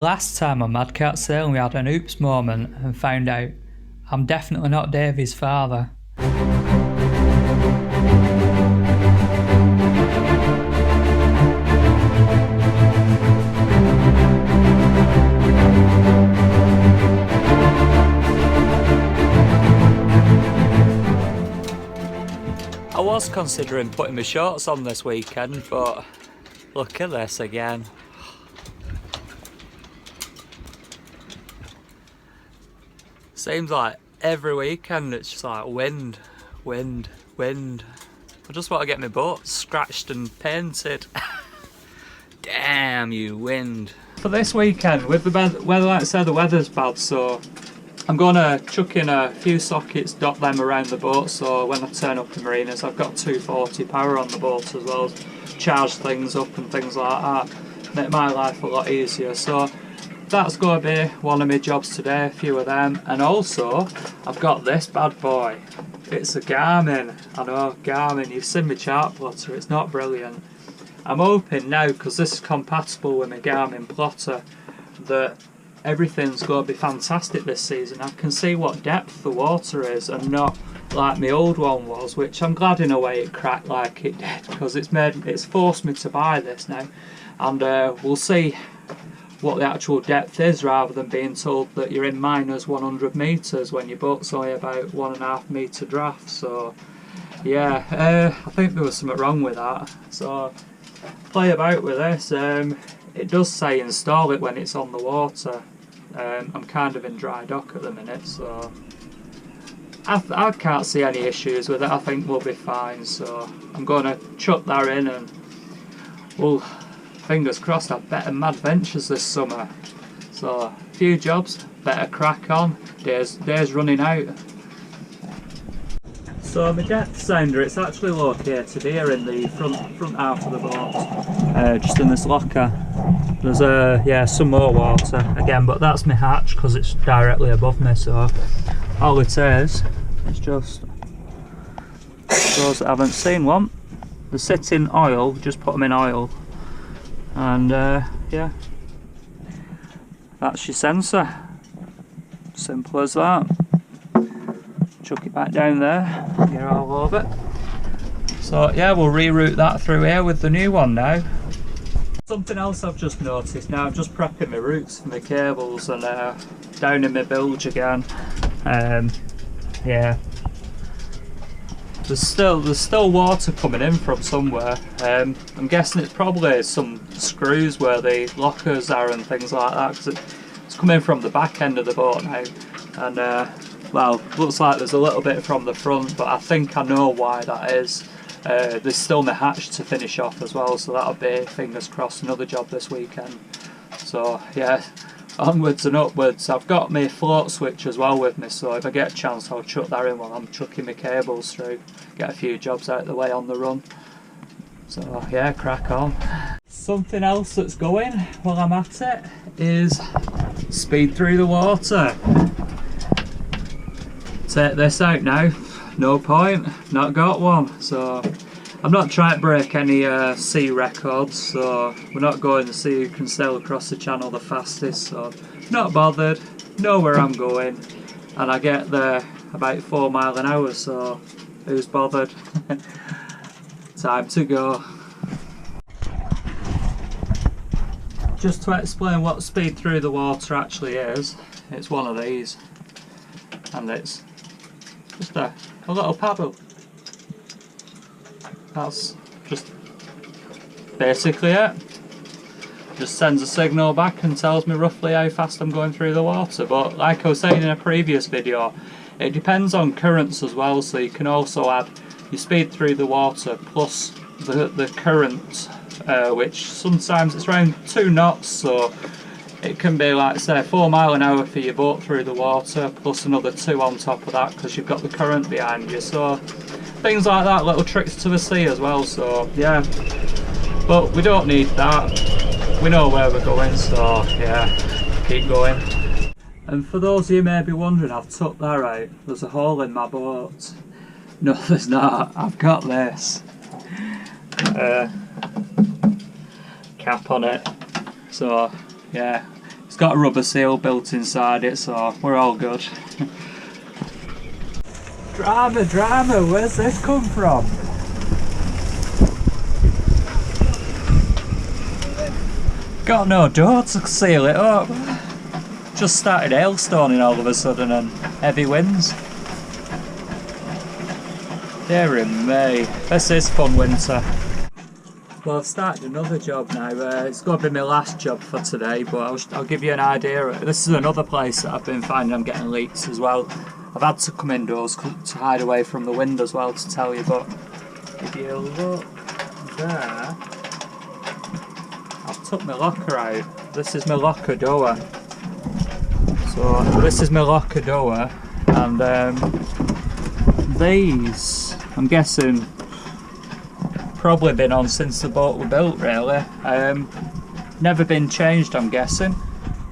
Last time on Madcat sailing we had an oops moment and found out I'm definitely not Davey's father. I was considering putting my shorts on this weekend, but look at this again. Seems like every weekend it's just like wind, wind, wind. I just want to get my boat scratched and painted. Damn you, wind. For this weekend, with the weather, like I said, the weather's bad, so I'm gonna chuck in a few sockets, dot them around the boat, so when I turn up to marinas I've got 240 power on the boat as well, charge things up and things like that, make my life a lot easier. So that's going to be one of my jobs today, a few of them. And also I've got this bad boy. It's a Garmin. I know, Garmin, you've seen my chart plotter, it's not brilliant. I'm hoping now, because this is compatible with my Garmin plotter, that everything's going to be fantastic this season. I can see what depth the water is and not like my old one was, which I'm glad in a way it cracked like it did, because it's forced me to buy this now. And we'll see what the actual depth is, rather than being told that you're in minus 100 metres when your boat's only about 1.5 metre draft. So yeah, I think there was something wrong with that, so play about with this. It does say install it when it's on the water. I'm kind of in dry dock at the minute, so I can't see any issues with it. I think we'll be fine, so I'm going to chuck that in and we'll, fingers crossed, have better Madventures this summer. So a few jobs, better crack on, days running out. So my depth sounder, it's actually located here in the front half of the boat, just in this locker. There's some more water again, but that's my hatch because it's directly above me. So all it is just those that haven't seen one. They sit in oil, just put them in oil, and yeah, that's your sensor. Simple as that. Chuck it back down there, get all over it. So yeah, we'll reroute that through here with the new one now. Something else I've just noticed now, I'm just prepping my routes for my cables and down in my bilge again. Yeah, there's still water coming in from somewhere. I'm guessing it's probably some screws where the lockers are and things like that, because it's coming from the back end of the boat now. And well, looks like there's a little bit from the front, but I think I know why that is. There's still my hatch to finish off as well, so that'll be, fingers crossed, another job this weekend. So yeah, onwards and upwards. I've got my float switch as well with me, so if I get a chance I'll chuck that in while I'm chucking my cables through, get a few jobs out of the way on the run. So yeah, crack on. Something else that's going while I'm at it is speed through the water. Take this out now, no point, not got one. So I'm not trying to break any sea records, so we're not going to see who can sail across the channel the fastest, so not bothered, know where I'm going, and I get there about 4 miles an hour, so who's bothered? Time to go. Just to explain what speed through the water actually is, it's one of these, and it's just a little paddle. That's just basically it. Just sends a signal back and tells me roughly how fast I'm going through the water. But like I was saying in a previous video, it depends on currents as well, so you can also add your speed through the water plus the current, which sometimes it's around 2 knots, so it can be like, say, 4 miles an hour for your boat through the water, plus another 2 on top of that because you've got the current behind you. So things like that, little tricks to the sea as well. So yeah, but we don't need that. We know where we're going, so yeah, keep going. And for those of you who may be wondering, I've took that out. There's a hole in my boat. No, there's not. I've got this cap on it. So yeah, it's got a rubber seal built inside it, so we're all good. Drama, where's this come from? Got no door to seal it up. Just started hailstoning all of a sudden and heavy winds. Dear me, this is fun winter. Well, I've started another job now. It's going to be my last job for today, but I'll give you an idea. This is another place that I've been finding I'm getting leaks as well. I've had to come indoors to hide away from the wind as well to tell you, but if you look there, I've took my locker out. This is my locker door. So this is my locker door, and these, I'm guessing, probably been on since the boat was built really. Never been changed, I'm guessing.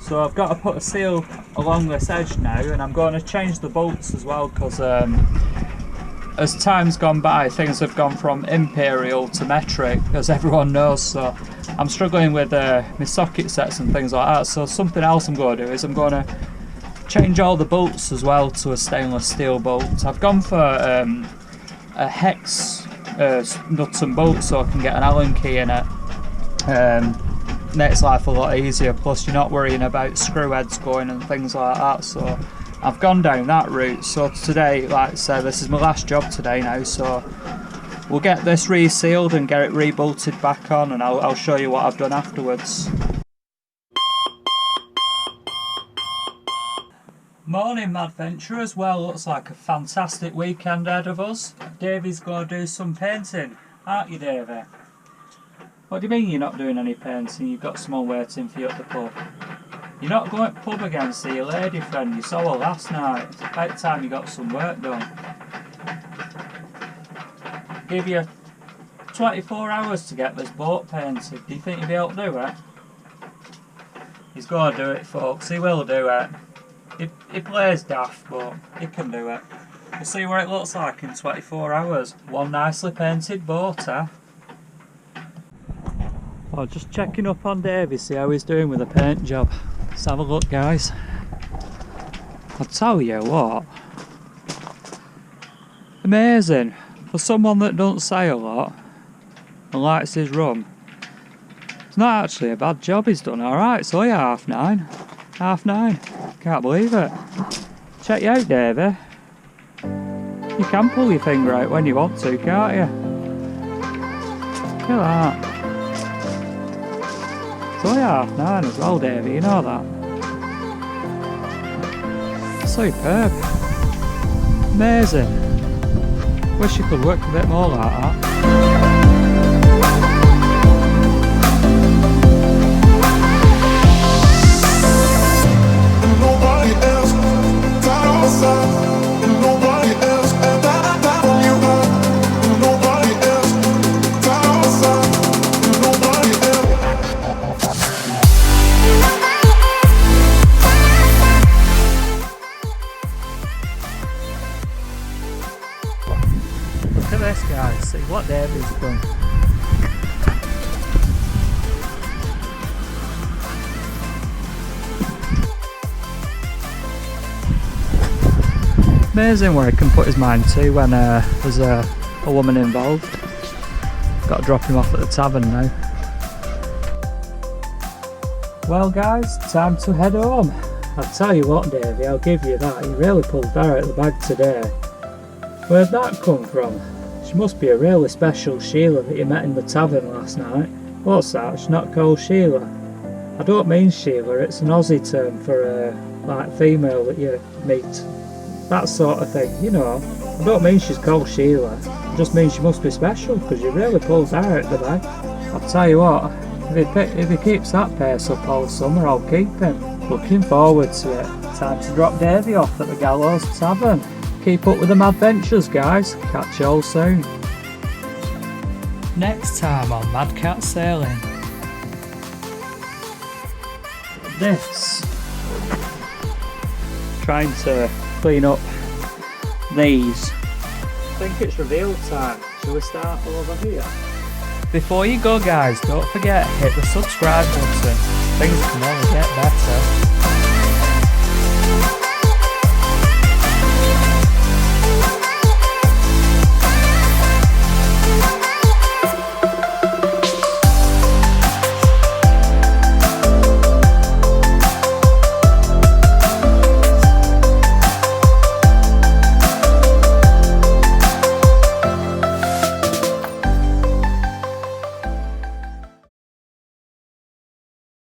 So I've got to put a seal along this edge now, and I'm going to change the bolts as well, because as time's gone by, things have gone from imperial to metric, as everyone knows, so I'm struggling with my socket sets and things like that. So something else I'm going to do is I'm going to change all the bolts as well to a stainless steel bolt. I've gone for a hex nuts and bolts so I can get an Allen key in it. Makes life a lot easier, plus you're not worrying about screw heads going and things like that, so I've gone down that route. So today, like I said, this is my last job today now, so we'll get this resealed and get it rebolted back on, and I'll show you what I've done afterwards. Morning Madventurers, well, looks like a fantastic weekend ahead of us. Davey's going to do some painting, aren't you Davey? What do you mean you're not doing any painting? You've got someone waiting for you at the pub. You're not going to the pub again, see your lady friend, you saw her last night. It's about time you got some work done. Give you 24 hours to get this boat painted. Do you think you'll be able to do it? He's going to do it, folks, he will do it. He plays daft, but he can do it. We'll see what it looks like in 24 hours. One nicely painted boat, eh? Oh, just checking up on Davey, see how he's doing with the paint job. Let's have a look, guys. I'll tell you what. Amazing. For someone that don't say a lot and likes his rum, it's not actually a bad job he's done. Alright, it's only 9:30. 9:30. Can't believe it. Check you out, Davey. You can pull your finger out when you want to, can't you? Look at that. It's only 9:30 as well, Davey, you know that. Superb. Amazing. Wish you could work a bit more like that. Look at this, guys, see what Davey's done. Amazing where he can put his mind to when there's a woman involved. Got to drop him off at the tavern now. Well guys, time to head home. I'll tell you what, Davey, I'll give you that. You really pulled that out of the bag today. Where'd that come from? She must be a really special Sheila that you met in the tavern last night. What's that? She's not called Sheila? I don't mean Sheila, it's an Aussie term for a like female that you meet. That sort of thing, you know. I don't mean she's called Sheila, it just means she must be special, because you really pulled that out of the bag. I'll tell you what, if he keeps that pace up all summer, I'll keep him. Looking forward to it. Time to drop Davey off at the Gallows Tavern. Keep up with the Madventures, guys. Catch you all soon. Next time on Madcat Sailing. This. Trying to clean up these. I think it's reveal time. Shall we start over here? Before you go, guys, don't forget hit the subscribe button. Things can only get better.